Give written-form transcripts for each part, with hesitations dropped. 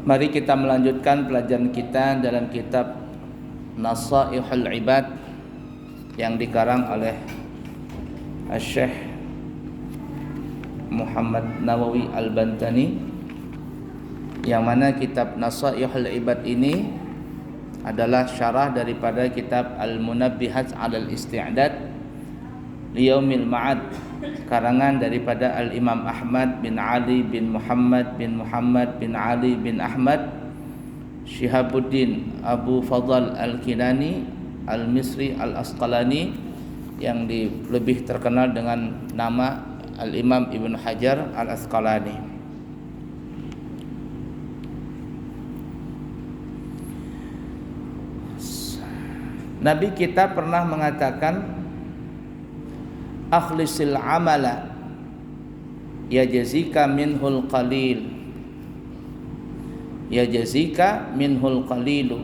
Mari kita melanjutkan pelajaran kita dalam kitab Nasaihul Ibad yang dikarang oleh Syekh Muhammad Nawawi Al-Bantani, yang mana kitab Nasaihul Ibad ini adalah syarah daripada kitab Al-Munabbihat 'alal Isti'dad Liyaumil Ma'ad, karangan daripada Al-Imam Ahmad bin Ali bin Muhammad bin Muhammad bin Ali bin Ahmad Syihabuddin Abu Fadl Al-Kinani Al-Misri Al-Asqalani, yang lebih terkenal dengan nama Al-Imam Ibn Hajar Al-Asqalani. Nabi kita pernah mengatakan, akhlisil amala yajzika minhul qalil, yajzika minhul qalilu.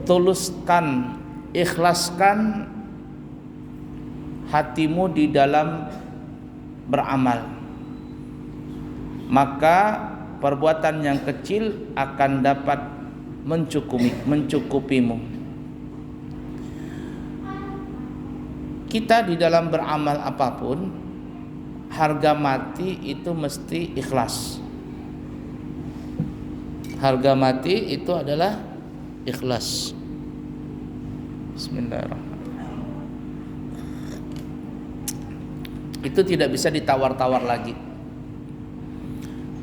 Tuluskan, ikhlaskan hatimu di dalam beramal, maka perbuatan yang kecil akan dapat mencukupimu. Kita di dalam beramal apapun, harga mati itu mesti ikhlas. Harga mati itu adalah ikhlas. Bismillahirrahmanirrahim. Itu tidak bisa ditawar-tawar lagi,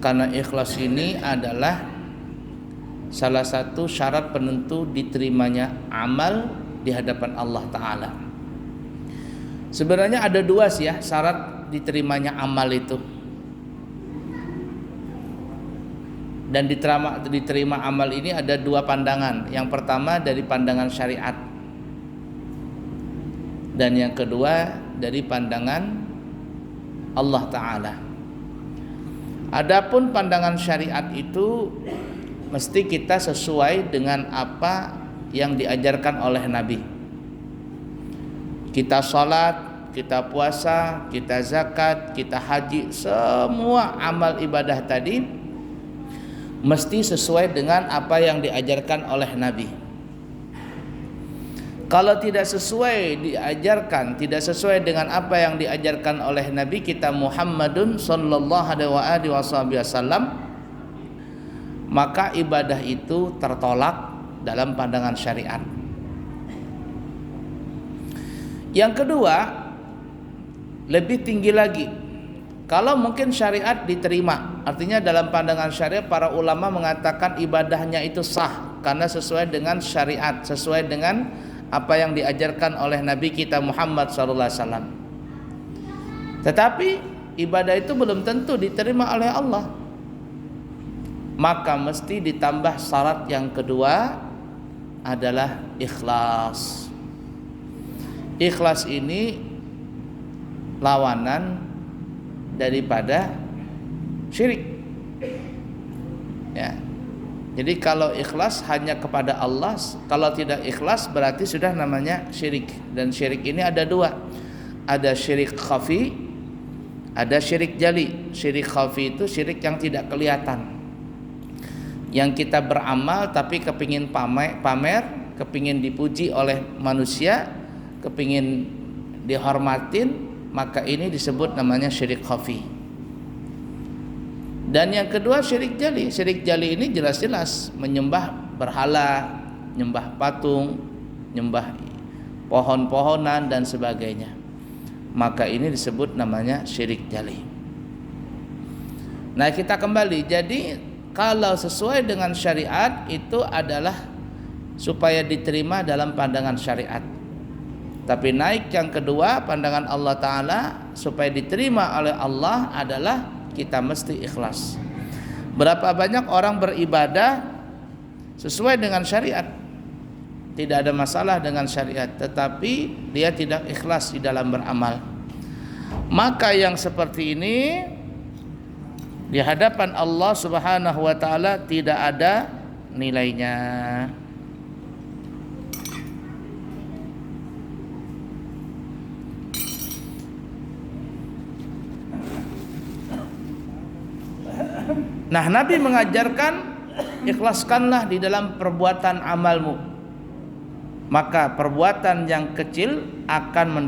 karena ikhlas ini adalah salah satu syarat penentu diterimanya amal di hadapan Allah Ta'ala. Sebenarnya ada dua sih ya syarat diterimanya amal itu. Dan diterima amal ini ada dua pandangan. Yang pertama dari pandangan syariat, dan yang kedua dari pandangan Allah Ta'ala. Adapun pandangan syariat itu mesti kita sesuai dengan apa yang diajarkan oleh Nabi. Kita salat, kita puasa, kita zakat, kita haji, semua amal ibadah tadi mesti sesuai dengan apa yang diajarkan oleh Nabi. Kalau tidak sesuai diajarkan, tidak sesuai dengan apa yang diajarkan oleh Nabi kita Muhammadun sallallahu alaihi wasallam, maka ibadah itu tertolak dalam pandangan syariat. Yang kedua, lebih tinggi lagi. Kalau mungkin syariat diterima, artinya dalam pandangan syariat para ulama mengatakan ibadahnya itu sah karena sesuai dengan syariat, sesuai dengan apa yang diajarkan oleh Nabi kita Muhammad SAW. Tetapi ibadah itu belum tentu diterima oleh Allah. Maka mesti ditambah syarat yang kedua adalah ikhlas. Ikhlas ini lawanan daripada syirik. Ya. Jadi kalau ikhlas hanya kepada Allah, kalau tidak ikhlas berarti sudah namanya syirik. Dan syirik ini ada dua. Ada syirik khafi, ada syirik jali. Syirik khafi itu syirik yang tidak kelihatan, yang kita beramal tapi kepingin pamer, kepingin dipuji oleh manusia, kepingin dihormatin, maka ini disebut namanya syirik khafi. Dan yang kedua syirik jali. Syirik jali ini jelas-jelas menyembah berhala, menyembah patung, menyembah pohon-pohonan dan sebagainya. Maka ini disebut namanya syirik jali. Nah, kita kembali. Jadi kalau sesuai dengan syariat itu adalah supaya diterima dalam pandangan syariat. Tapi naik yang kedua, pandangan Allah Ta'ala, supaya diterima oleh Allah adalah kita mesti ikhlas. Berapa banyak orang beribadah sesuai dengan syariat, tidak ada masalah dengan syariat, tetapi dia tidak ikhlas di dalam beramal. Maka yang seperti ini di hadapan Allah Subhanahu wa Ta'ala tidak ada nilainya. Nah, Nabi mengajarkan ikhlaskanlah di dalam perbuatan amalmu, maka perbuatan yang kecil akan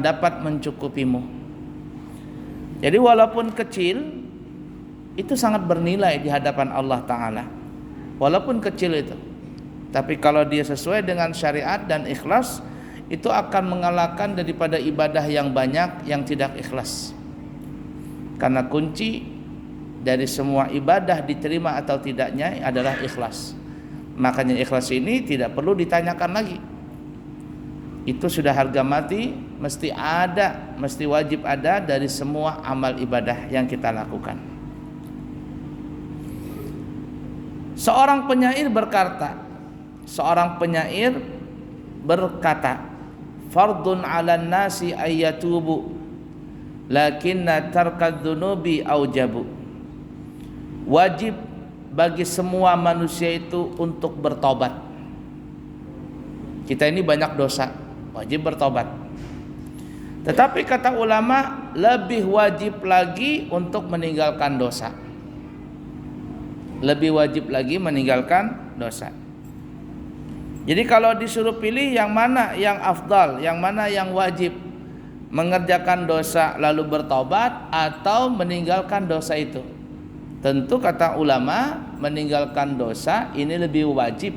dapat mencukupimu. Jadi walaupun kecil itu sangat bernilai di hadapan Allah Ta'ala. Walaupun kecil itu, tapi kalau dia sesuai dengan syariat dan ikhlas, itu akan mengalahkan daripada ibadah yang banyak yang tidak ikhlas. Karena kunci dari semua ibadah diterima atau tidaknya adalah ikhlas. Makanya ikhlas ini tidak perlu ditanyakan lagi. Itu sudah harga mati, mesti wajib ada dari semua amal ibadah yang kita lakukan. Seorang penyair berkata, fardun 'alan nasi ayyatubu lakinna tarkadz dzunubi aujabu. Wajib bagi semua manusia itu untuk bertobat. Kita ini banyak dosa, wajib bertobat. Tetapi kata ulama, lebih wajib lagi untuk meninggalkan dosa. Lebih wajib lagi meninggalkan dosa. Jadi kalau disuruh pilih yang mana yang afdal, yang mana yang wajib, mengerjakan dosa lalu bertobat atau meninggalkan dosa itu? Tentu kata ulama, meninggalkan dosa ini lebih wajib.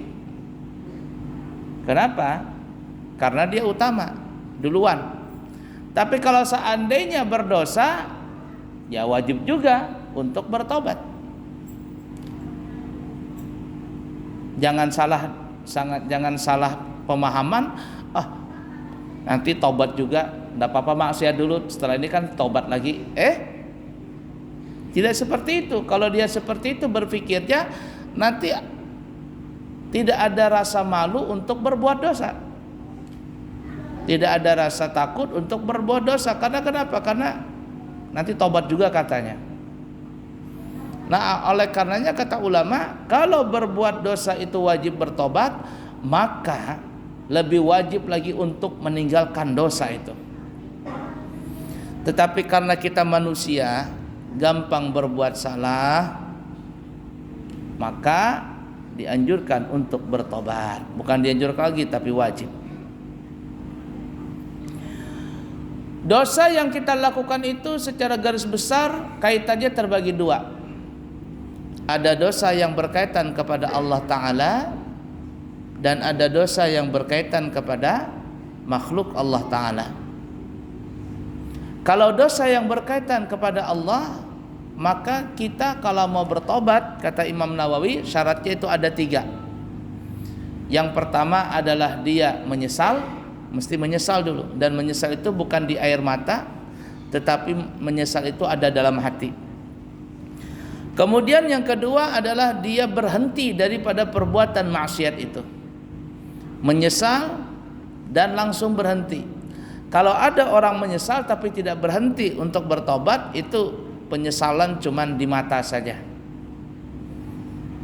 Kenapa? Karena dia utama, duluan. Tapi kalau seandainya berdosa, ya wajib juga untuk bertobat. Jangan salah pemahaman. Nanti tobat juga, enggak apa-apa, maksiat dulu, setelah ini kan tobat lagi. Tidak seperti itu. Kalau dia seperti itu berpikirnya, nanti tidak ada rasa malu untuk berbuat dosa, tidak ada rasa takut untuk berbuat dosa. Karena kenapa? Karena nanti tobat juga katanya. Nah, oleh karenanya kata ulama, kalau berbuat dosa itu wajib bertobat, maka lebih wajib lagi untuk meninggalkan dosa itu. Tetapi karena kita manusia gampang berbuat salah, maka dianjurkan untuk bertobat. Bukan dianjurkan lagi, tapi wajib. Dosa yang kita lakukan itu secara garis besar kaitannya terbagi dua. Ada dosa yang berkaitan kepada Allah Ta'ala, dan ada dosa yang berkaitan kepada makhluk Allah Ta'ala. Kalau dosa yang berkaitan kepada Allah, maka kita kalau mau bertobat, kata Imam Nawawi, syaratnya itu ada 3. Yang pertama adalah dia menyesal, mesti menyesal dulu. Dan menyesal itu bukan di air mata, tetapi menyesal itu ada dalam hati. Kemudian yang kedua adalah dia berhenti daripada perbuatan maksiat itu. Menyesal dan langsung berhenti. Kalau ada orang menyesal tapi tidak berhenti untuk bertobat, itu penyesalan cuman di mata saja.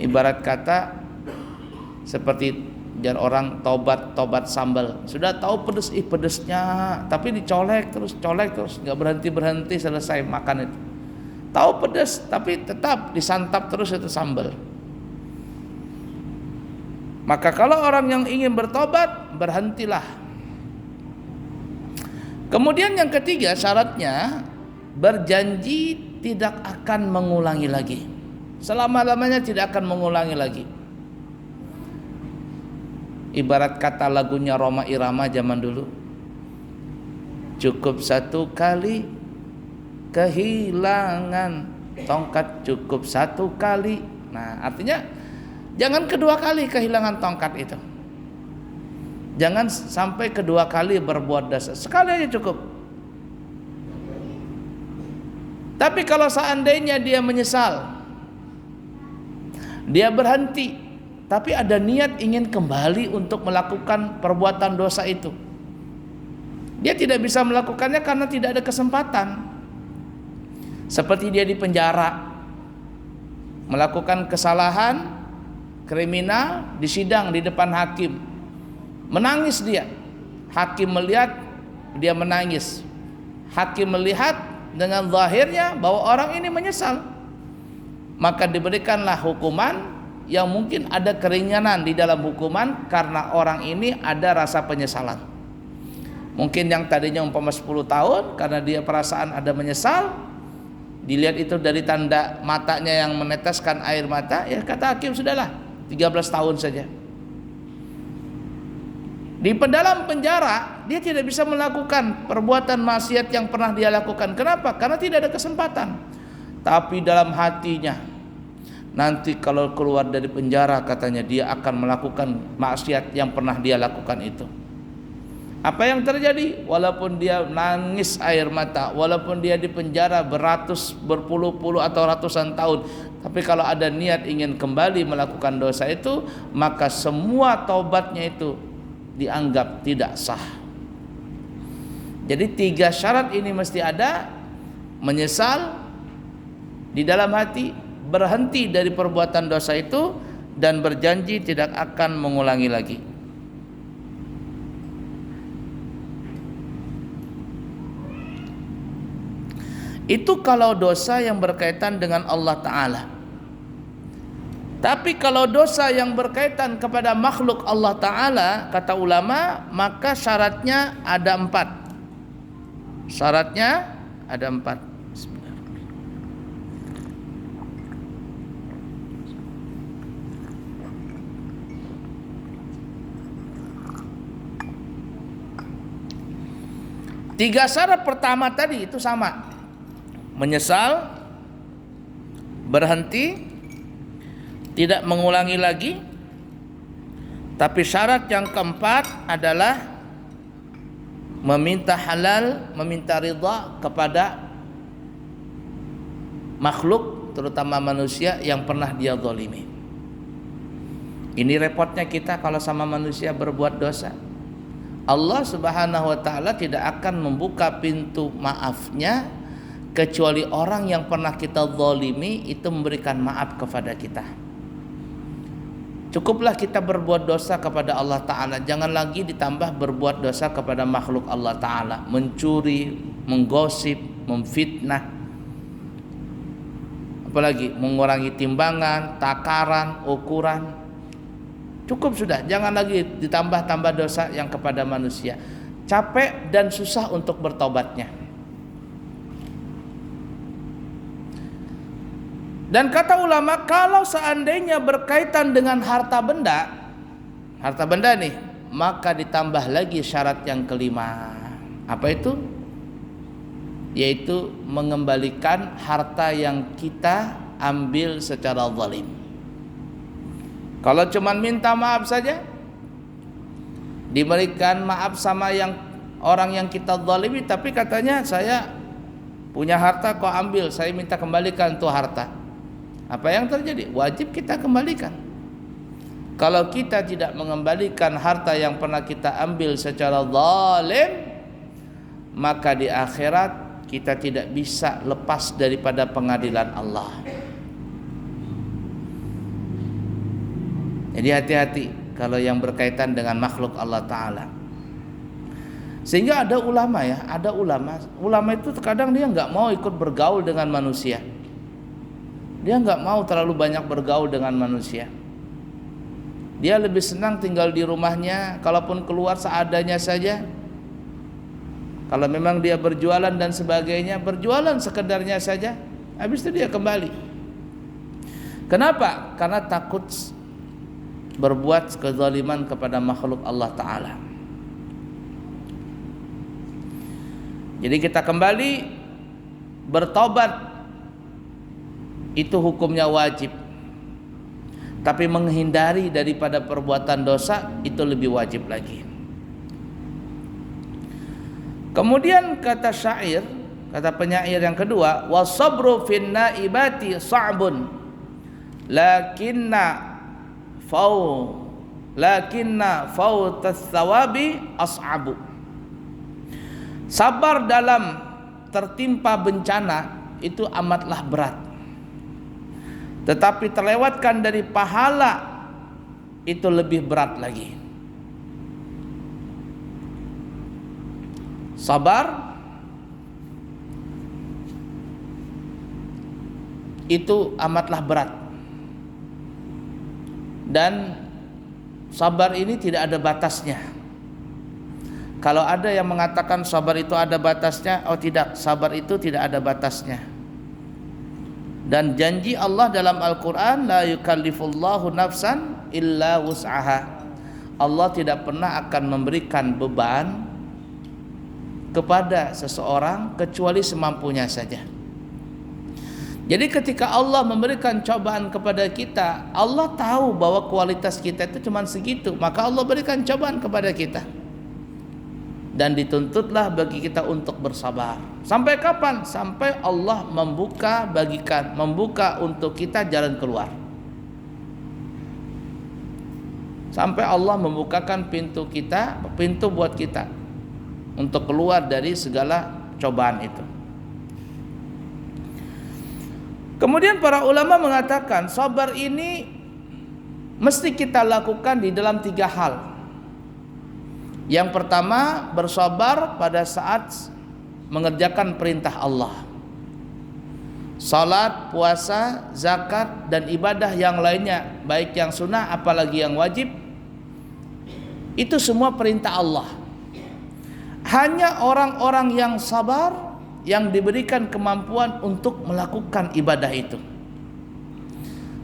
Ibarat kata seperti biar orang tobat sambal. Sudah tahu pedesnya, tapi dicolek terus, nggak berhenti selesai makan itu. Tahu pedes tapi tetap disantap terus itu sambal. Maka kalau orang yang ingin bertobat, berhentilah. Kemudian yang ketiga syaratnya, berjanji tidak akan mengulangi lagi. Selama-lamanya tidak akan mengulangi lagi. Ibarat kata lagunya Rhoma Irama zaman dulu, cukup satu kali kehilangan tongkat, cukup satu kali. Nah, artinya jangan kedua kali kehilangan tongkat itu. Jangan sampai kedua kali berbuat dosa, sekali aja cukup. Tapi kalau seandainya dia menyesal, dia berhenti, tapi ada niat ingin kembali untuk melakukan perbuatan dosa itu, dia tidak bisa melakukannya karena tidak ada kesempatan. Seperti dia di penjara, melakukan kesalahan kriminal, disidang di depan hakim, menangis dia. Hakim melihat dia menangis, hakim melihat dengan zahirnya bahwa orang ini menyesal, maka diberikanlah hukuman yang mungkin ada keringanan di dalam hukuman karena orang ini ada rasa penyesalan. Mungkin yang tadinya umpama 10 tahun karena dia perasaan ada menyesal, dilihat itu dari tanda matanya yang meneteskan air mata, ya kata hakim sudahlah 13 tahun saja. Di dalam penjara dia tidak bisa melakukan perbuatan maksiat yang pernah dia lakukan. Kenapa? Karena tidak ada kesempatan. Tapi dalam hatinya, nanti kalau keluar dari penjara katanya dia akan melakukan maksiat yang pernah dia lakukan itu. Apa yang terjadi? Walaupun dia nangis air mata, walaupun dia di penjara berpuluh-puluh atau ratusan tahun, tapi kalau ada niat ingin kembali melakukan dosa itu, maka semua taubatnya itu dianggap tidak sah. Jadi 3 syarat ini mesti ada: menyesal di dalam hati, berhenti dari perbuatan dosa itu, dan berjanji tidak akan mengulangi lagi. Itu kalau dosa yang berkaitan dengan Allah Ta'ala. Tapi kalau dosa yang berkaitan kepada makhluk Allah Ta'ala, kata ulama, maka syaratnya ada 4. Syaratnya ada 4. Tiga syarat pertama tadi itu sama: menyesal, berhenti, tidak mengulangi lagi. Tapi syarat yang keempat adalah meminta halal, meminta ridha kepada makhluk, terutama manusia yang pernah dia zalimi. Ini repotnya kita kalau sama manusia berbuat dosa. Allah Subhanahu wa taala tidak akan membuka pintu maafnya kecuali orang yang pernah kita zalimi itu memberikan maaf kepada kita. Cukuplah kita berbuat dosa kepada Allah Ta'ala, jangan lagi ditambah berbuat dosa kepada makhluk Allah Ta'ala, mencuri, menggosip, memfitnah, apalagi mengurangi timbangan, takaran, ukuran. Cukup sudah, jangan lagi ditambah-tambah dosa yang kepada manusia. Capek dan susah untuk bertobatnya. Dan kata ulama, kalau seandainya berkaitan dengan harta benda nih, maka ditambah lagi syarat yang kelima. Apa itu? Yaitu mengembalikan harta yang kita ambil secara zalim. Kalau cuma minta maaf saja, diberikan maaf sama orang yang kita zalimi, tapi katanya saya punya harta kau ambil, saya minta kembalikan tuh harta. Apa yang terjadi? Wajib kita kembalikan. Kalau kita tidak mengembalikan harta yang pernah kita ambil secara zalim, maka di akhirat kita tidak bisa lepas daripada pengadilan Allah. Jadi hati-hati kalau yang berkaitan dengan makhluk Allah Ta'ala. Sehingga ada ulama ya, ulama itu terkadang dia nggak mau ikut bergaul dengan manusia. Dia nggak mau terlalu banyak bergaul dengan manusia. Dia lebih senang tinggal di rumahnya, kalaupun keluar seadanya saja. Kalau memang dia berjualan dan sebagainya, berjualan sekedarnya saja, habis itu dia kembali. Kenapa? Karena takut berbuat kezaliman kepada makhluk Allah Ta'ala. Jadi kita kembali bertobat, itu hukumnya wajib. Tapi menghindari daripada perbuatan dosa itu lebih wajib lagi. Kemudian kata penyair yang kedua, wasabru fin naibati sa'bun lakinna fautas thawabi as'abu. Sabar dalam tertimpa bencana itu amatlah berat, tetapi terlewatkan dari pahala itu lebih berat lagi. Sabar itu amatlah berat. Dan sabar ini tidak ada batasnya. Kalau ada yang mengatakan sabar itu ada batasnya, oh tidak, sabar itu tidak ada batasnya. Dan janji Allah dalam Al-Quran, la yukallifullahu nafsan illa wus'aha. Allah tidak pernah akan memberikan beban kepada seseorang kecuali semampunya saja. Jadi ketika Allah memberikan cobaan kepada kita, Allah tahu bahwa kualitas kita itu cuma segitu, maka Allah berikan cobaan kepada kita. Dan dituntutlah bagi kita untuk bersabar. Sampai kapan? Sampai Allah membuka untuk kita jalan keluar. Sampai Allah membukakan pintu buat kita untuk keluar dari segala cobaan itu. Kemudian para ulama mengatakan sabar ini mesti kita lakukan di dalam 3 hal. Yang pertama, bersabar pada saat mengerjakan perintah Allah. Salat, puasa, zakat, dan ibadah yang lainnya, baik yang sunnah apalagi yang wajib, itu semua perintah Allah. Hanya orang-orang yang sabar yang diberikan kemampuan untuk melakukan ibadah itu.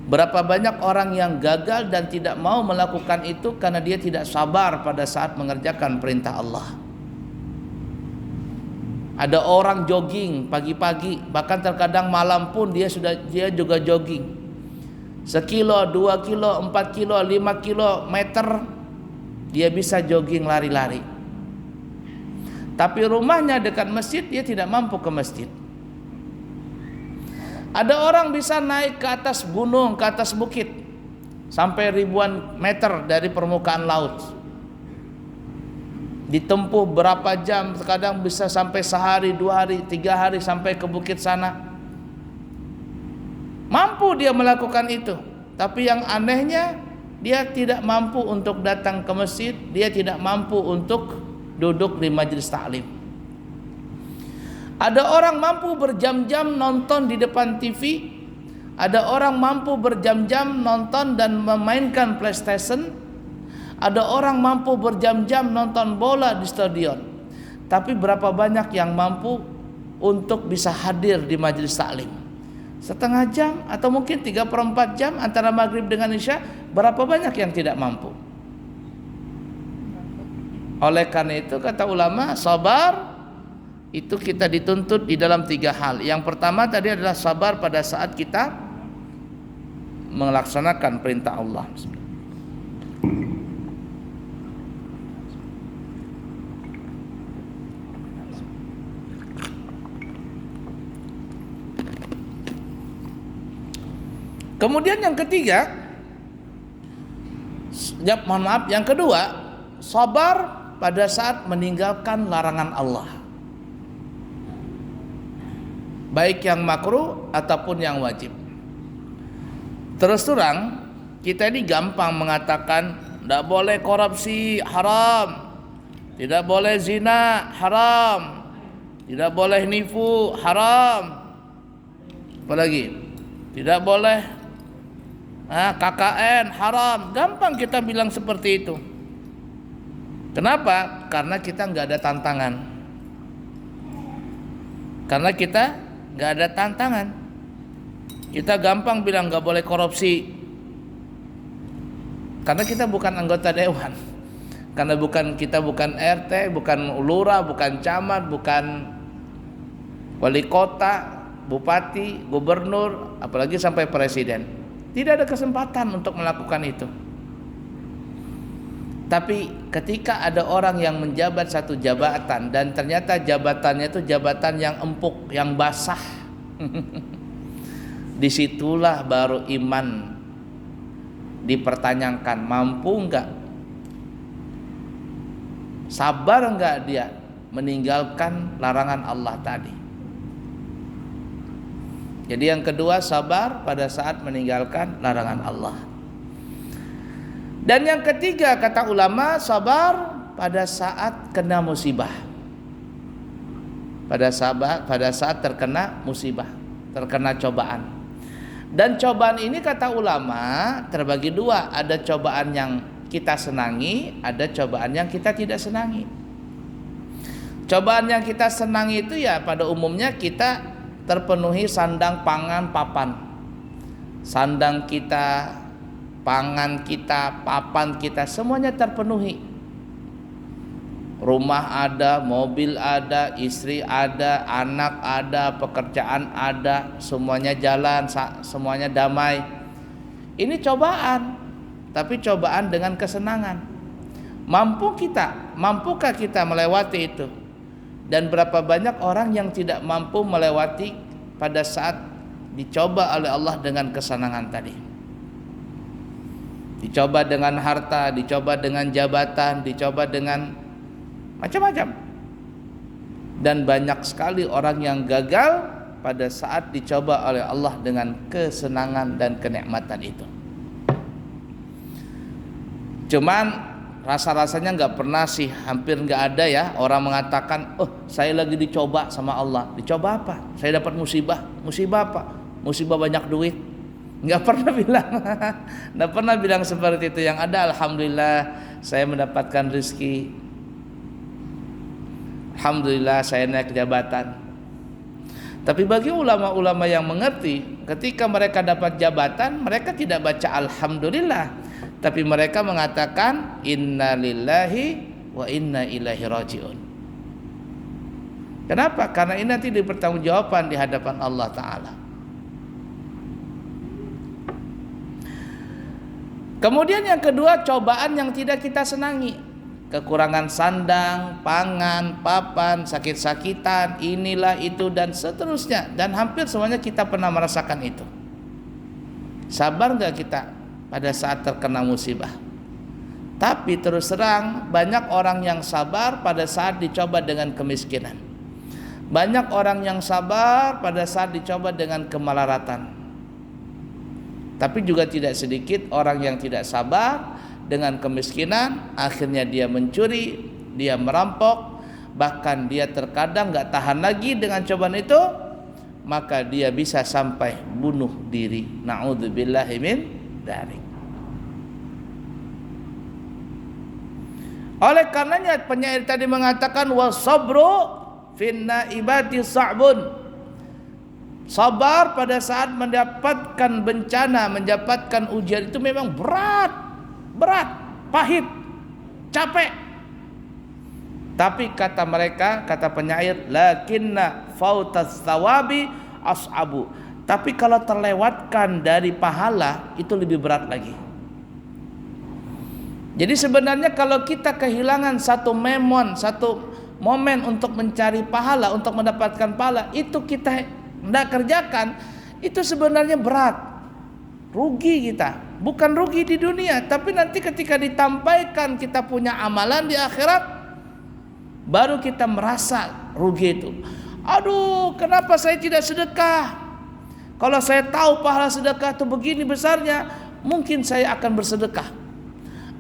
Berapa banyak orang yang gagal dan tidak mau melakukan itu karena dia tidak sabar pada saat mengerjakan perintah Allah. Ada orang jogging pagi-pagi, bahkan terkadang malam pun dia juga jogging. 1 kilo, 2 kilo, 4 kilo, 5 kilometer dia bisa jogging lari-lari. Tapi rumahnya dekat masjid, dia tidak mampu ke masjid. Ada orang bisa naik ke atas gunung, ke atas bukit sampai ribuan meter dari permukaan laut. Ditempuh berapa jam, kadang bisa sampai sehari, 2 hari, 3 hari sampai ke bukit sana. Mampu dia melakukan itu. Tapi yang anehnya, dia tidak mampu untuk datang ke masjid, dia tidak mampu untuk duduk di majelis taklim. Ada orang mampu berjam-jam nonton di depan TV, ada orang mampu berjam-jam nonton dan memainkan PlayStation, ada orang mampu berjam-jam nonton bola di stadion. Tapi berapa banyak yang mampu untuk bisa hadir di majelis taklim? Setengah jam atau mungkin 3/4 jam antara maghrib dengan isya, berapa banyak yang tidak mampu? Oleh karena itu kata ulama, sabar itu kita dituntut di dalam 3 hal. Yang pertama tadi adalah sabar pada saat kita melaksanakan perintah Allah. Kemudian yang ketiga, yang kedua, sabar pada saat meninggalkan larangan Allah, baik yang makruh ataupun yang wajib. Terus terang, kita ini gampang mengatakan tidak boleh korupsi, haram, tidak boleh zina, haram, tidak boleh nipu, haram, apalagi tidak boleh KKN, haram. Gampang kita bilang seperti itu. Kenapa? Karena kita nggak ada tantangan. Karena kita nggak ada tantangan. Kita gampang bilang nggak boleh korupsi. Karena kita bukan anggota dewan. Karena kita bukan RT, bukan lurah, bukan camat, bukan wali kota, bupati, gubernur, apalagi sampai presiden. Tidak ada kesempatan untuk melakukan itu. Tapi ketika ada orang yang menjabat satu jabatan dan ternyata jabatannya itu jabatan yang empuk, yang basah, disitulah baru iman dipertanyakan. Mampu enggak, sabar enggak dia meninggalkan larangan Allah tadi. Jadi yang kedua, sabar pada saat meninggalkan larangan Allah. Dan yang ketiga kata ulama, sabar pada saat kena musibah. Pada saat terkena musibah, terkena cobaan. Dan cobaan ini kata ulama terbagi dua, ada cobaan yang kita senangi, ada cobaan yang kita tidak senangi. Cobaan yang kita senangi itu ya pada umumnya kita terpenuhi sandang, pangan, papan. Sandang kita, pangan kita, papan kita, semuanya terpenuhi. Rumah ada, mobil ada, istri ada, anak ada, pekerjaan ada, semuanya jalan, semuanya damai. Ini cobaan, tapi cobaan dengan kesenangan. Mampukah kita melewati itu? Dan berapa banyak orang yang tidak mampu melewati pada saat dicoba oleh Allah dengan kesenangan tadi. Dicoba dengan harta, dicoba dengan jabatan, dicoba dengan macam-macam. Dan banyak sekali orang yang gagal pada saat dicoba oleh Allah dengan kesenangan dan kenikmatan itu. Cuman rasa-rasanya nggak pernah sih, hampir nggak ada ya orang mengatakan, oh saya lagi dicoba sama Allah. Dicoba apa? Saya dapat musibah. Musibah apa? Musibah banyak duit. Nggak pernah bilang. Nggak pernah bilang seperti itu. Yang ada alhamdulillah saya mendapatkan rezeki. Alhamdulillah saya naik jabatan. Tapi bagi ulama-ulama yang mengerti, ketika mereka dapat jabatan, mereka tidak baca alhamdulillah, tapi mereka mengatakan inna lillahi wa inna ilaihi rajiun. Kenapa? Karena ini nanti dipertanggungjawabkan di hadapan Allah Ta'ala. Kemudian yang kedua, cobaan yang tidak kita senangi. Kekurangan sandang, pangan, papan, sakit-sakitan, inilah itu dan seterusnya. Dan hampir semuanya kita pernah merasakan itu. Sabar gak kita pada saat terkena musibah? Tapi terus terang banyak orang yang sabar pada saat dicoba dengan kemiskinan. Banyak orang yang sabar pada saat dicoba dengan kemelaratan. Tapi juga tidak sedikit orang yang tidak sabar dengan kemiskinan, akhirnya dia mencuri, dia merampok, bahkan dia terkadang gak tahan lagi dengan cobaan itu, maka dia bisa sampai bunuh diri. Na'udzubillahi min dzalik. Oleh karenanya penyair tadi mengatakan wasabru finna ibati sa'bun. Sabar pada saat mendapatkan bencana, mendapatkan ujian itu memang berat, pahit, capek. Tapi kata mereka, kata penyair, lakinna fautas thawabi as'abu. Tapi kalau terlewatkan dari pahala itu lebih berat lagi. Jadi sebenarnya kalau kita kehilangan satu momen untuk mencari pahala, untuk mendapatkan pahala, itu kita tidak kerjakan, itu sebenarnya berat, rugi kita. Bukan rugi di dunia, tapi nanti ketika ditampaikan kita punya amalan di akhirat, baru kita merasa rugi itu. Aduh, kenapa saya tidak sedekah? Kalau saya tahu pahala sedekah itu begini besarnya, mungkin saya akan bersedekah.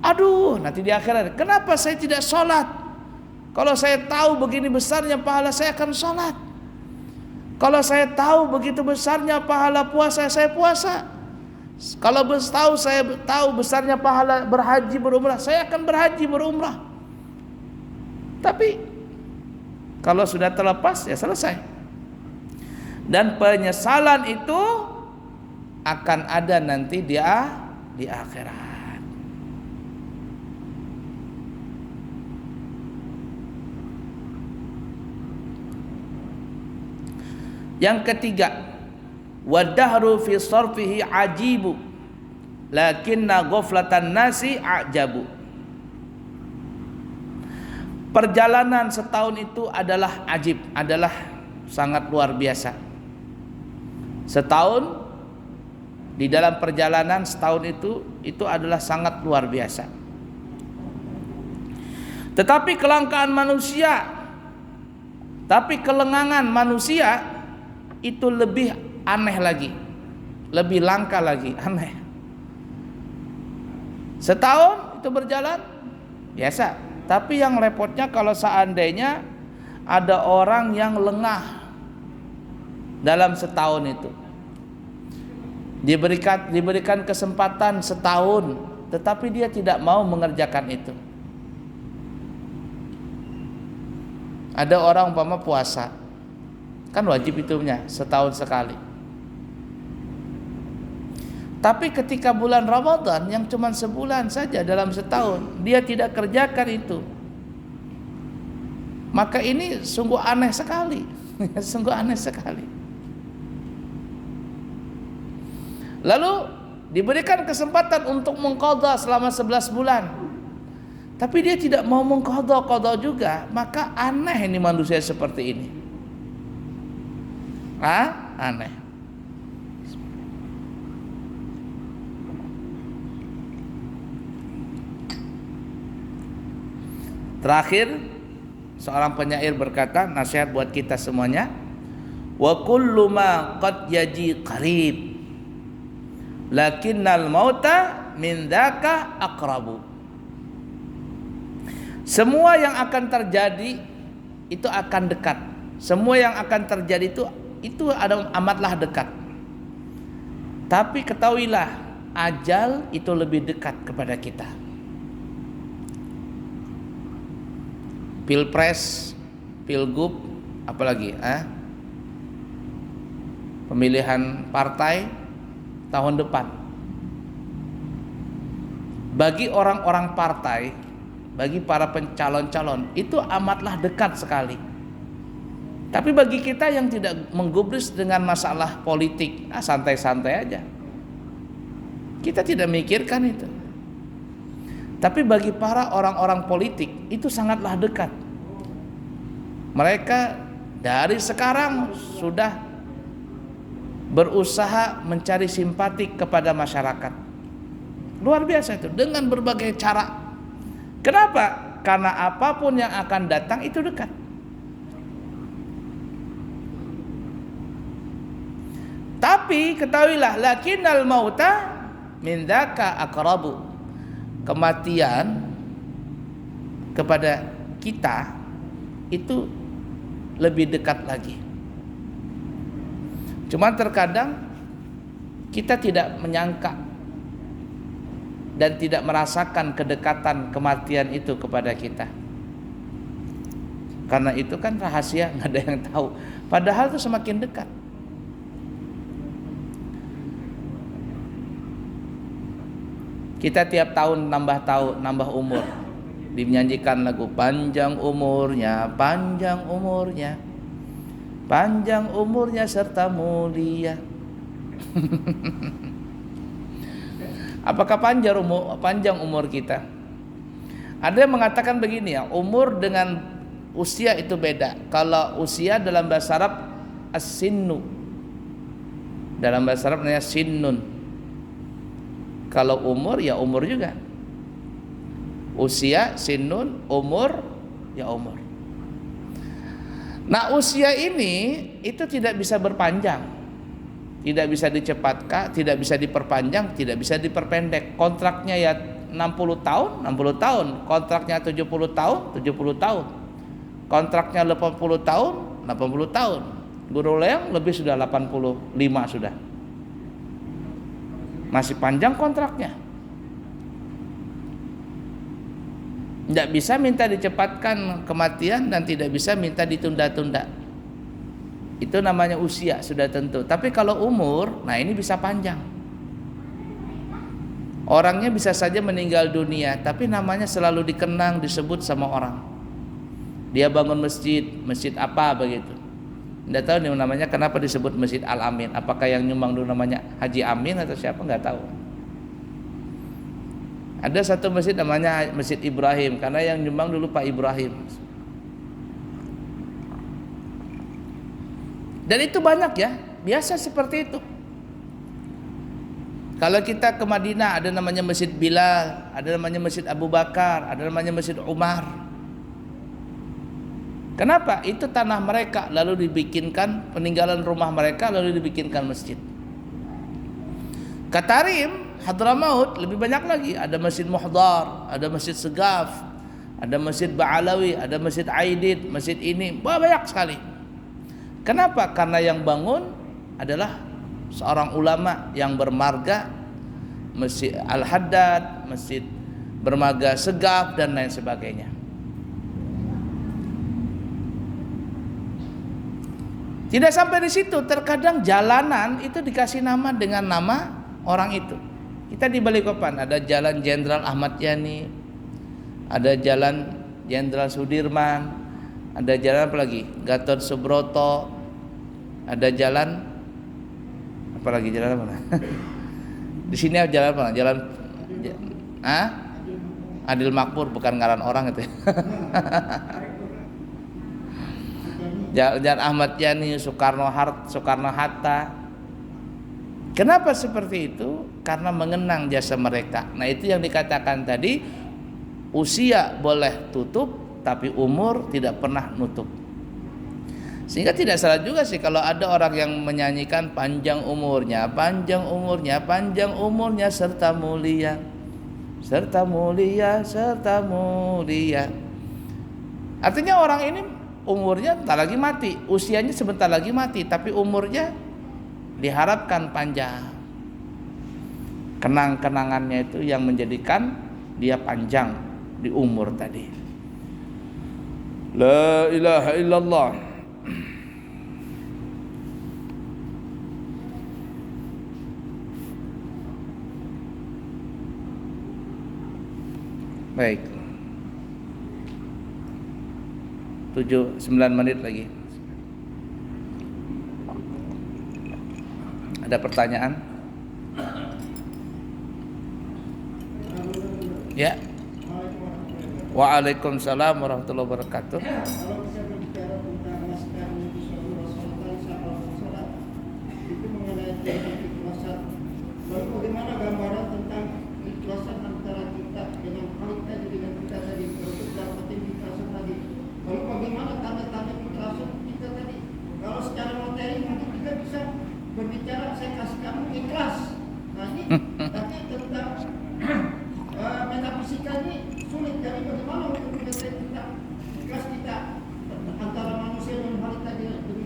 Aduh, nanti di akhirat, kenapa saya tidak sholat? Kalau saya tahu begini besarnya pahala, saya akan sholat. Kalau saya tahu begitu besarnya pahala puasa, saya puasa. Kalau saya tahu besarnya pahala berhaji berumrah, saya akan berhaji berumrah. Tapi kalau sudah terlepas ya selesai. Dan penyesalan itu akan ada nanti di akhirat. Yang ketiga, wadahru fi sarfihi ajibu lakinna ghaflatan nasi ajabu. Perjalanan setahun itu adalah ajib, adalah sangat luar biasa. Setahun, di dalam perjalanan setahun itu adalah sangat luar biasa. Tetapi kelangkaan manusia, tapi kelengangan manusia itu lebih aneh lagi, lebih langka lagi, aneh. Setahun itu berjalan biasa, tapi yang repotnya kalau seandainya ada orang yang lengah dalam setahun itu. Diberikan kesempatan setahun, tetapi dia tidak mau mengerjakan itu. Ada orang umpama puasa, kan wajib itunya setahun sekali. Tapi ketika bulan Ramadan yang cuma sebulan saja dalam setahun, dia tidak kerjakan itu. Maka ini sungguh aneh sekali. Sungguh aneh sekali. Lalu diberikan kesempatan untuk mengqadha selama 11 bulan. Tapi dia tidak mau mengqadha juga, maka aneh ini manusia seperti ini. Aneh. Terakhir, seorang penyair berkata, nasihat buat kita semuanya, wa kullu ma qad yaji qarib, lakinnal mauta min dzaka aqrabu. Semua yang akan terjadi itu akan dekat. Semua yang akan terjadi itu amatlah dekat. Tapi ketahuilah, ajal itu lebih dekat kepada kita. Pilpres, pilgub, apalagi pemilihan partai tahun depan. Bagi orang-orang partai, bagi para pencalon-calon, itu amatlah dekat sekali. Tapi bagi kita yang tidak menggubris dengan masalah politik, santai-santai aja. Kita tidak memikirkan itu. Tapi bagi para orang-orang politik itu sangatlah dekat. Mereka dari sekarang sudah berusaha mencari simpati kepada masyarakat. Luar biasa itu, dengan berbagai cara. Kenapa? Karena apapun yang akan datang itu dekat. Tapi ketahuilah, lakinnal mauta min dzaka aqrabu. Kematian kepada kita itu lebih dekat lagi. Cuma terkadang kita tidak menyangka dan tidak merasakan kedekatan kematian itu kepada kita. Karena itu kan rahasia, nggak ada yang tahu. Padahal itu semakin dekat. Kita tiap tahun nambah umur. Dinyanyikan lagu panjang umurnya, panjang umurnya, panjang umurnya serta mulia. Apakah panjang umur kita? Ada yang mengatakan begini ya, umur dengan usia itu beda. Kalau usia dalam bahasa Arab as-sinnu, dalam bahasa Arab namanya sinnun. Kalau umur ya umur juga. Usia, sinnun, umur ya umur. Nah, usia ini itu tidak bisa berpanjang. Tidak bisa dicepatkan, tidak bisa diperpanjang, tidak bisa diperpendek. Kontraknya ya 60 tahun, 60 tahun. Kontraknya 70 tahun, 70 tahun. Kontraknya 80 tahun, 80 tahun. Guru Leong lebih sudah 85 sudah. Masih panjang kontraknya. Tidak bisa minta dicepatkan kematian dan tidak bisa minta ditunda-tunda. Itu namanya usia sudah tentu. Tapi kalau umur, nah ini bisa panjang. Orangnya bisa saja meninggal dunia, tapi namanya selalu dikenang, disebut sama orang. Dia bangun masjid, masjid apa begitu. Tidak tahu nih namanya kenapa disebut Masjid Al-Amin. Apakah yang nyumbang dulu namanya Haji Amin atau siapa, nggak tahu. Ada satu masjid namanya Masjid Ibrahim karena yang nyumbang dulu Pak Ibrahim. Dan itu banyak ya, biasa seperti itu. Kalau kita ke Madinah ada namanya Masjid Bilal, ada namanya Masjid Abu Bakar, ada namanya Masjid Umar. Kenapa? Itu tanah mereka, lalu dibikinkan peninggalan rumah mereka, lalu dibikinkan masjid. Katarim, Hadramaut lebih banyak lagi. Ada Masjid Muhdar, ada Masjid Segaf, ada Masjid Ba'alawi, ada Masjid Aidid, masjid ini banyak sekali. Kenapa? Karena yang bangun adalah seorang ulama yang bermarga, Masjid Al-Haddad, Masjid Bermarga Segaf dan lain sebagainya. Tidak sampai di situ, terkadang jalanan itu dikasih nama dengan nama orang itu. Kita di Balikpapan ada Jalan Jenderal Ahmad Yani, ada Jalan Jenderal Sudirman, ada jalan apa lagi? Gatot Subroto, ada jalan apa lagi? Jalan apa? Di sini ada jalan apa? Jalan Adil Makmur, bukan ngaran orang itu. Jalan Ahmad Yani, Soekarno Hatta. Kenapa seperti itu? Karena mengenang jasa mereka. Nah, itu yang dikatakan tadi, usia boleh tutup tapi umur tidak pernah nutup. Sehingga tidak salah juga sih kalau ada orang yang menyanyikan panjang umurnya serta mulia. Artinya orang ini umurnya tak lagi mati, usianya sebentar lagi mati, tapi umurnya diharapkan panjang. Kenang-kenangannya itu yang menjadikan dia panjang di umur tadi. La ilaha illallah. Baik. 9 menit lagi. Ada pertanyaan? Ya. Waalaikumsalam warahmatullahi wabarakatuh. Kalau bisa berbicara tentang naskah Nabi Sallallahu itu mengenai keikhlasan. Lalu bagaimana gambaran tentang keikhlasan antara kita dengan Khalik tadi, dengan kita tadi untuk dapatin keikhlasan tadi. Lalu bagaimana tanda-tanda keikhlasan kita tadi? Kalau secara materi mungkin kita bisa berbicara saya kasih kamu ikhlas. Nah ini tapi tentang metafisika ini sulit. Jadi bagaimana untuk mendeteksi kita ikhlas kita antara manusia dan Khalik tadi?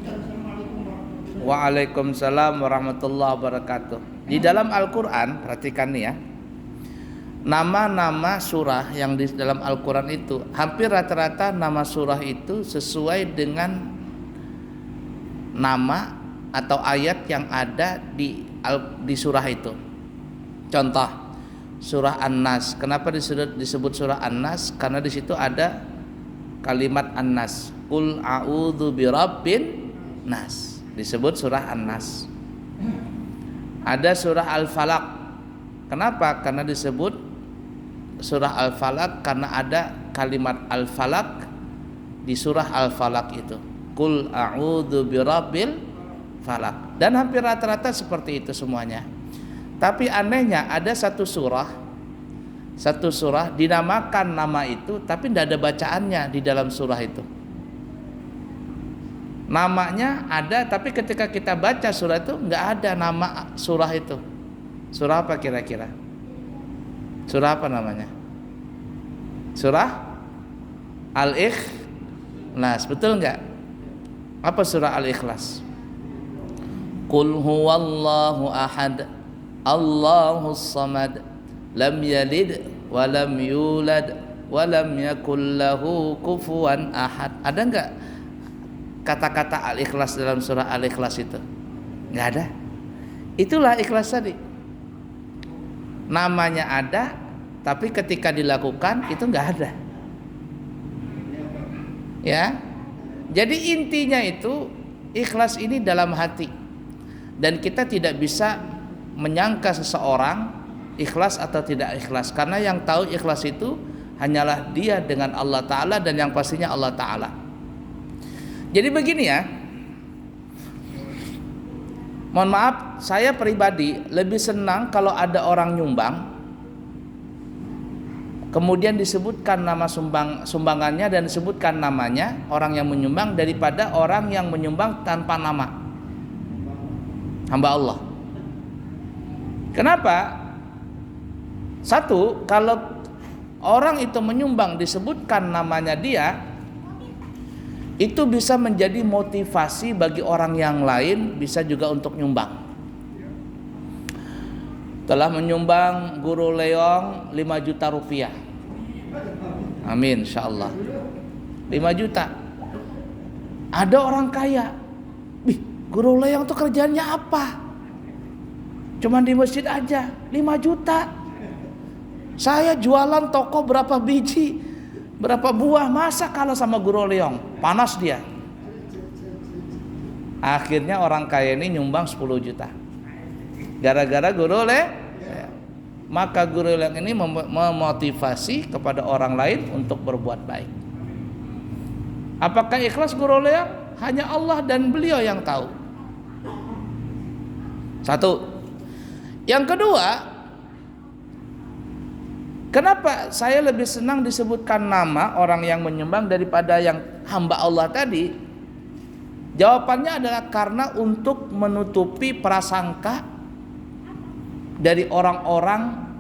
Assalamualaikum warahmatullahi wabarakatuh. Waalaikumsalam warahmatullahi wabarakatuh. Di dalam Al-Quran, perhatikan nih ya, nama-nama surah yang di dalam Al-Quran itu hampir rata-rata nama surah itu sesuai dengan nama atau ayat yang ada di surah itu. Contoh, surah An-Nas. Kenapa disebut surah An-Nas? Karena di situ ada kalimat An-Nas. Qul a'udzu birabbin nas. Disebut surah An-Nas. Ada surah Al-Falaq. Kenapa? Karena disebut surah Al-Falaq karena ada kalimat Al-Falaq di surah Al-Falaq itu. Qul a'udzu birabbil falaq. Dan hampir rata-rata seperti itu semuanya. Tapi anehnya ada satu surah dinamakan nama itu tapi tidak ada bacaannya di dalam surah itu. Namanya ada tapi ketika kita baca surah itu nggak ada nama surah itu. Surah apa kira-kira? Surah apa namanya? Surah Al-Ikhlas, betul nggak? Apa surah Al-Ikhlas? Qul huwallahu ahad, Allahus samad, lam yalid wa lam yulad wa lam yakul lahu kufuwan ahad. Ada nggak kata-kata Al-Ikhlas dalam surah Al-Ikhlas itu? Nggak ada. Itulah ikhlas tadi. Namanya ada, tapi ketika dilakukan itu nggak ada. Ya, jadi intinya itu ikhlas ini dalam hati, dan kita tidak bisa menyangka seseorang ikhlas atau tidak ikhlas, karena yang tahu ikhlas itu hanyalah dia dengan Allah Ta'ala, dan yang pastinya Allah Ta'ala. Jadi begini ya, mohon maaf, saya pribadi lebih senang kalau ada orang nyumbang kemudian disebutkan nama sumbangannya dan disebutkan namanya orang yang menyumbang, daripada orang yang menyumbang tanpa nama hamba Allah. Kenapa? Satu, kalau orang itu menyumbang disebutkan namanya dia, itu bisa menjadi motivasi bagi orang yang lain, bisa juga untuk nyumbang. telah menyumbang guru leong 5 juta rupiah. Amin insyaallah. 5 juta. Ada orang kaya, guru leong tuh kerjanya apa? Cuman di masjid aja 5 juta. Saya jualan toko berapa biji, berapa buah, masa kalah sama guru leong? Panas dia. Akhirnya orang kaya ini nyumbang 10 juta. Gara-gara guru leong. Maka guru leong ini memotivasi kepada orang lain untuk berbuat baik. Apakah ikhlas guru leong? Hanya Allah dan beliau yang tahu. Satu. Yang kedua, kenapa saya lebih senang disebutkan nama orang yang menyumbang daripada yang hamba Allah tadi? Jawabannya adalah karena untuk menutupi prasangka dari orang-orang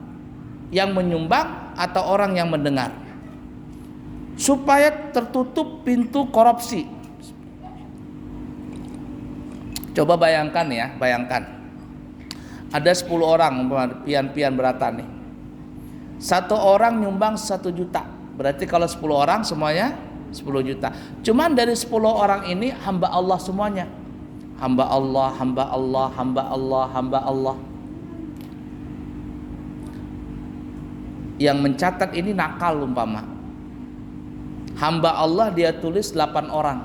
yang menyumbang atau orang yang mendengar, supaya tertutup pintu korupsi. Coba bayangkan ya, bayangkan ada 10 orang pian-pian beratan nih, 1 orang nyumbang 1 juta, berarti kalau 10 orang semuanya 10 juta. Cuman dari 10 orang ini hamba Allah semuanya, hamba Allah, hamba Allah, hamba Allah, hamba Allah. Yang mencatat ini nakal umpama. Hamba Allah dia tulis 8 orang.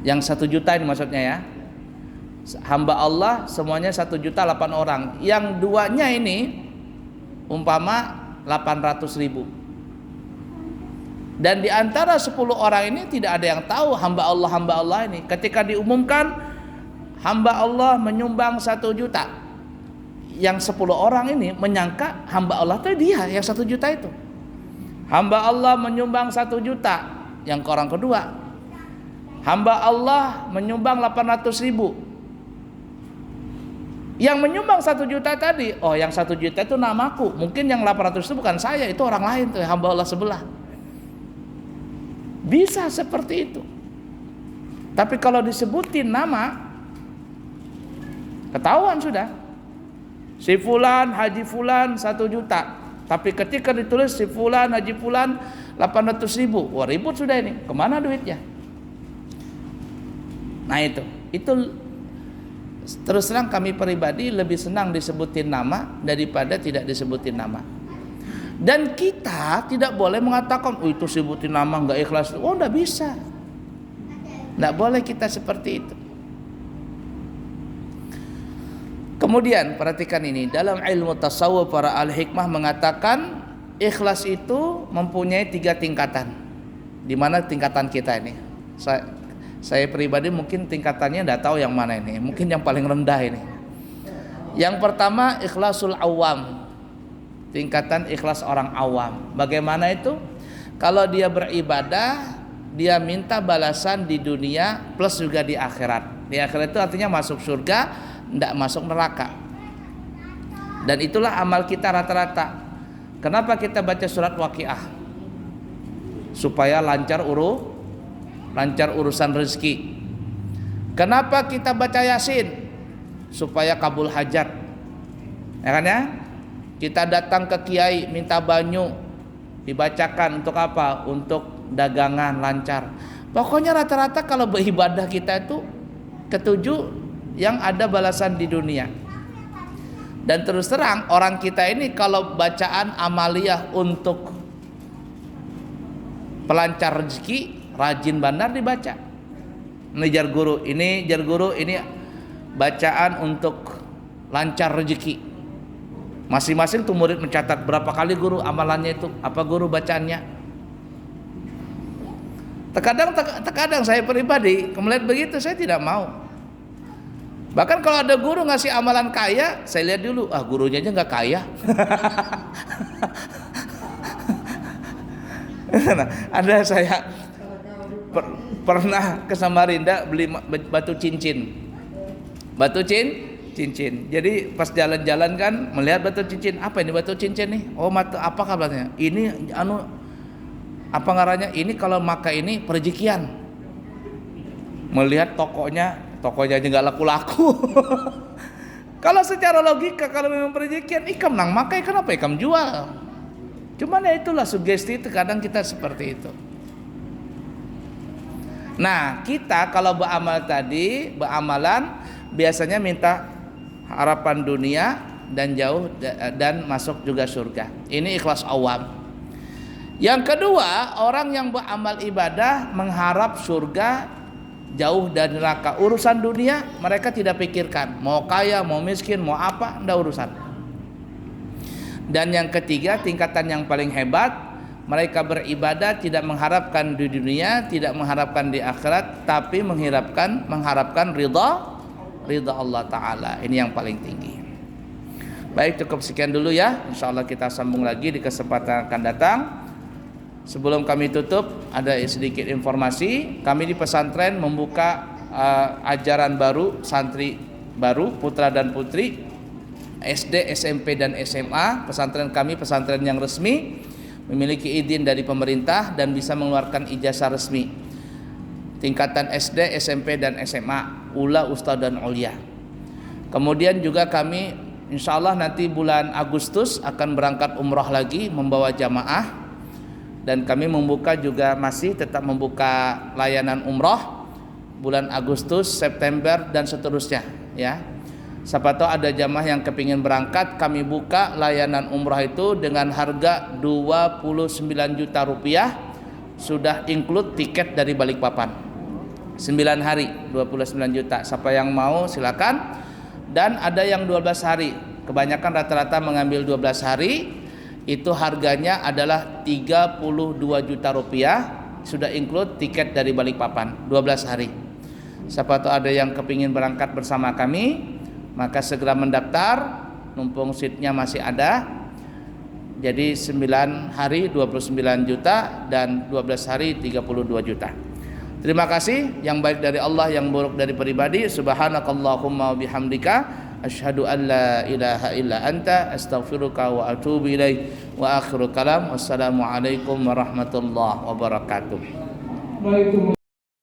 Yang 1 juta ini maksudnya ya. Hamba Allah semuanya 1 juta 8 orang. Yang 2-nya ini umpama 800.000. Dan di antara 10 orang ini tidak ada yang tahu hamba Allah ini. Ketika diumumkan hamba Allah menyumbang 1 juta, yang 10 orang ini menyangka hamba Allah itu dia yang 1 juta itu. Hamba Allah menyumbang 1 juta. Yang ke orang kedua, hamba Allah menyumbang 800.000. Yang menyumbang 1 juta tadi, oh yang 1 juta itu namaku. Mungkin yang 800 itu bukan saya, itu orang lain tuh, hamba Allah sebelah. Bisa seperti itu. Tapi kalau disebutin nama, ketahuan sudah. Si fulan, haji fulan 1 juta. Tapi ketika ditulis si fulan, haji fulan 800.000, wah ribut sudah ini. Kemana duitnya? Nah itu terus terang kami pribadi lebih senang disebutin nama daripada tidak disebutin nama. Dan kita tidak boleh mengatakan, oh itu sebutin nama nggak ikhlas. Oh nggak bisa. Nggak boleh kita seperti itu. Kemudian perhatikan ini, dalam ilmu tasawuf para al-hikmah mengatakan ikhlas itu mempunyai 3 tingkatan. Di mana tingkatan kita ini? Saya pribadi mungkin tingkatannya tidak tahu yang mana ini. Mungkin yang paling rendah ini. Yang pertama ikhlasul awam. Tingkatan ikhlas orang awam. Bagaimana itu? Kalau dia beribadah, dia minta balasan di dunia plus juga di akhirat. Di akhirat itu artinya masuk surga, tidak masuk neraka. Dan itulah amal kita rata-rata. Kenapa kita baca surat Waqiah? Supaya lancar urusan rezeki. Kenapa kita baca Yasin? Supaya kabul hajat. Ya kan ya? Kita datang ke kiai minta banyu, dibacakan untuk apa? Untuk dagangan lancar. Pokoknya rata-rata kalau beribadah kita itu ketujuh yang ada balasan di dunia. Dan terus terang orang kita ini kalau bacaan amaliyah untuk pelancar rezeki rajin bandar dibaca. Ini jar guru, ini bacaan untuk lancar rezeki. Masing-masing tuh murid mencatat berapa kali guru amalannya itu, apa guru bacaannya. Terkadang saya pribadi melihat begitu saya tidak mau. Bahkan kalau ada guru ngasih amalan kaya, saya lihat dulu, gurunya aja nggak kaya. Nah, ada saya pernah ke Samarinda beli batu cincin. Jadi pas jalan-jalan kan melihat batu cincin, apa ini batu cincin nih? Oh mata apa kabarnya? Ini apa ngarannya? Ini kalau maka ini perejekian. Melihat tokonya aja nggak laku-laku. Kalau secara logika, kalau memang perezekian, ikam nang makai, kenapa ikam jual? Cuman ya itulah sugesti itu, kadang kita seperti itu. Nah, kita kalau beramal tadi, beramalan biasanya minta harapan dunia dan jauh dan masuk juga surga. Ini ikhlas awam. Yang kedua, orang yang beramal ibadah mengharap surga, jauh dari neraka. Urusan dunia mereka tidak pikirkan, mau kaya, mau miskin, mau apa, enggak urusan. Dan yang ketiga, tingkatan yang paling hebat, mereka beribadah tidak mengharapkan di dunia, tidak mengharapkan di akhirat, tapi mengharapkan ridha Allah Ta'ala. Ini yang paling tinggi. Baik, cukup sekian dulu ya. InsyaAllah kita sambung lagi di kesempatan akan datang. Sebelum kami tutup, ada sedikit informasi. Kami di pesantren membuka ajaran baru, santri baru, putra dan putri, SD, SMP dan SMA. Pesantren kami pesantren yang resmi, memiliki izin dari pemerintah dan bisa mengeluarkan ijazah resmi. Tingkatan SD, SMP dan SMA, ula, ustadz dan ulia. Kemudian juga kami insya Allah nanti bulan Agustus akan berangkat umrah lagi membawa jamaah. Dan kami membuka juga masih tetap membuka layanan umrah bulan Agustus, September dan seterusnya ya. Siapa tahu ada jamaah yang kepingin berangkat, kami buka layanan umrah itu dengan harga 29 juta rupiah, sudah include tiket dari Balikpapan 9 hari 29 juta. Siapa yang mau silakan. Dan ada yang 12 hari, kebanyakan rata-rata mengambil 12 hari. Itu harganya adalah 32 juta rupiah, sudah include tiket dari Balikpapan 12 hari. Siapa tahu ada yang kepingin berangkat bersama kami, maka segera mendaftar, mumpung seatnya masih ada. Jadi 9 hari 29 juta dan 12 hari 32 juta. Terima kasih, yang baik dari Allah, yang buruk dari pribadi. Subhanakallahumma wa bihamdika asyhadu an la ilaha illa anta astaghfiruka wa atubu ilaik. Wa akhiru kalam, wassalamu alaikum warahmatullahi wabarakatuh.